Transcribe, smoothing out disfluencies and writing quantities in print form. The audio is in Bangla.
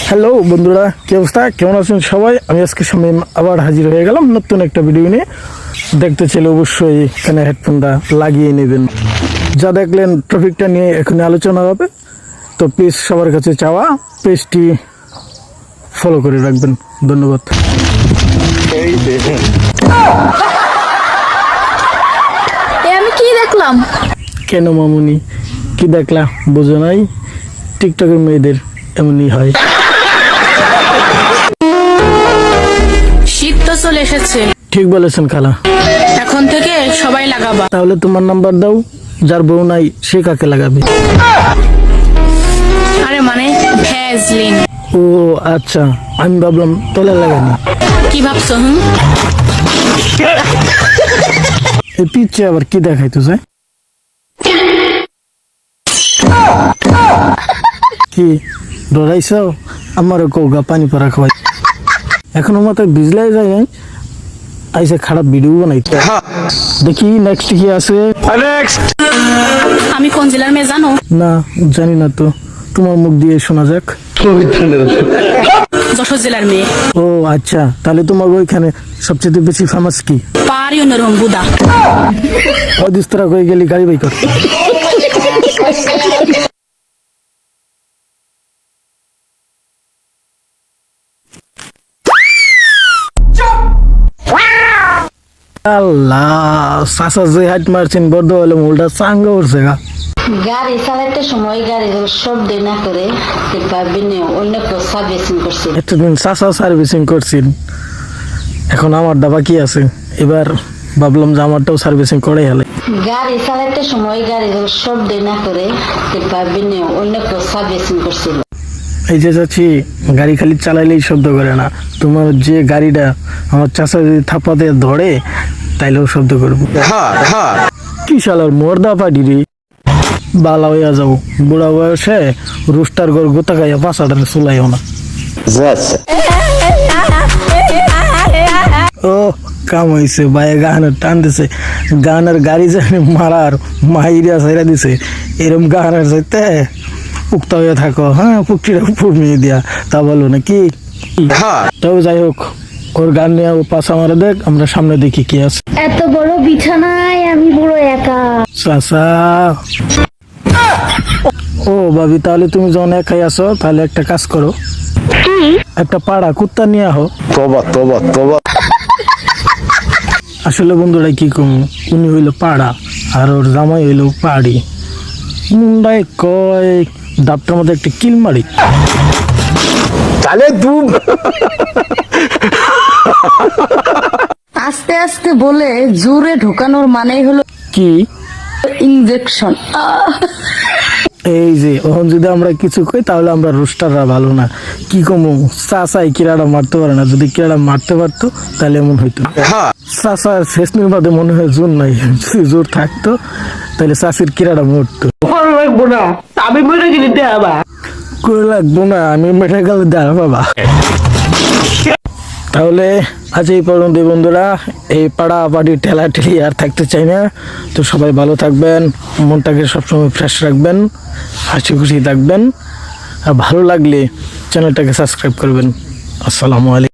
হ্যালো বন্ধুরা, কি অবস্থা, কেমন আছেন সবাই? আমি আজকে শামীম আবার হাজির হয়ে গেলাম নতুন একটা ভিডিও নিয়ে। দেখতে চাইলে অবশ্যই এখানে হেডফোনটা লাগিয়ে নেবেন। যা দেখলেন টপিকটা নিয়ে এখানে আলোচনা হবে, তো প্লিজ সবার কাছে চাওয়া পেজটি ফলো করে রাখবেন। ধন্যবাদ। আমি কি দেখলাম? কেন মামুনি, কি দেখলা? বোঝো নাই? টিকটকের মেয়েদের এমনই হয়। শীত তো চলে এসেছে, ঠিক বলেছেন খালা। এখন থেকে সবাই লাগাবা। তাহলে তোমার নাম্বার দাও, যার বউ নাই সে কাকে লাগাবে? আরে মানে ভ্যাজলিন। ও আচ্ছা, আমি ভাবলাম তলে লাগানি। কি ভাবছো? এই পিচ্ছে আবার কি দেখাইতো যায়? কি ডরাইছ? আমারও কৌগা পানি পরা খাওয়াই। এখনো মাথায় ভিজলাই যায় নাই, আইসে খারাপ ভিডিও বানাইতো। দেখি নেক্সট কি আছে। আমি কোন জেলার মেয়ে জানো? না জানি না তো, তোমার মুখ দিয়ে শোনা যাক। যশোর জেলার মেয়ে। ও আচ্ছা, তাহলে তোমার ওইখানে সবচেয়ে বেশি ফেমাস কি? পারি অন্যরকম বুদা। অদিস্তরা হয়ে গেলি গাড়ি বাই কর। আল্লাহ, সাসা যে হাইট মারছেন বড় হলে মুলটা চাঙ্গা উঠছে গা। গাড়ি চালাতে সময় গাড়ি শব্দ না করে পারবেন অন্য কেউ সার্ভিসিং করছে। এতদিন সাসা সার্ভিসিং করছেন, এখন আমার দাবা কি আছে, এবার ভাবলাম যে আমারটাও সার্ভিসিং করে হেলে। গাড়ি চালাতে সময় গাড়ি শব্দ না করে পারবেন অন্য কেউ সার্ভিসিং করছিল। এই যে যাচ্ছি, গাড়ি খালি চালাইলেই শব্দ করে না, তোমার যে গাড়িটা আমার চাষা যদি থাপা দিয়ে ধরে তাইলেও শব্দ করবো। কি শালার মর্দা পাটি রে, বালা হইয়া যাও, বুড়া বয়সে রুস্টার ঘর গোতা খাইয়া পাঁচাটারে চুলাইও না। ও কাম হয়েছে, ভাই গানের টান দিছে, গানের গাড়ি জানি মারার মাইরিয়া সাইরা দিছে। এরম গানের চাইতে পুক্তা হয়ে থাকো, হ্যাঁ পুক্তিটা ফুমিয়ে দিয়া, তা বলো নাকি? তবে যাই হোক, ওর গান নিয়ে ও পাশা মারা দেখ, আমরা সামনে দেখি কি আছে। এত বড় বিছানায় আমি পুরো একা। চাচা, ও ভাবি, তাহলে তুমি যখন একাই আছো তাহলে একটা কাজ করো, একটা পাড়া কুত্তা নিয়ে আহো। আসলে বন্ধুরা কি কম, উনি হইলো পাড়া আর ওর জামাই হইলো পাড়ি। মুন্ডায় কয় ডাবটার মধ্যে একটা কিল মারি। আস্তে আস্তে বলে জোরে ঢোকানোর মানেই হলো কি? ইনজেকশন। এই যে ওখান যদি আমরা কিছু কই তাহলে আমরা রোস্টাররা ভালো না। কি কমু, চাচাই কিরাটা মারতে পারে না, যদি কিরাটা মারতে পারতো তাহলে এমন হইতো। চাচার শেষ নির্বাদে মনে হয় জোর নাই, যদি জোর থাকতো তাহলে চাষির কিরাটা মরতো। আমি মরে গেলে দেবা করে লাগবো না, আমি মেটে গেলে দেখা বাবা। তাহলে আজ এই পর্যন্ত বন্ধুরা, এই পাড়া পাড়ি ঠেলা ঠেলি আর থাকতে চাই না। তো সবাই ভালো থাকবেন, মনটাকে সবসময় ফ্রেশ রাখবেন, হাসি খুশি থাকবেন, আর ভালো লাগলে চ্যানেলটাকে সাবস্ক্রাইব করবেন। আসসালামু আলাইকুম।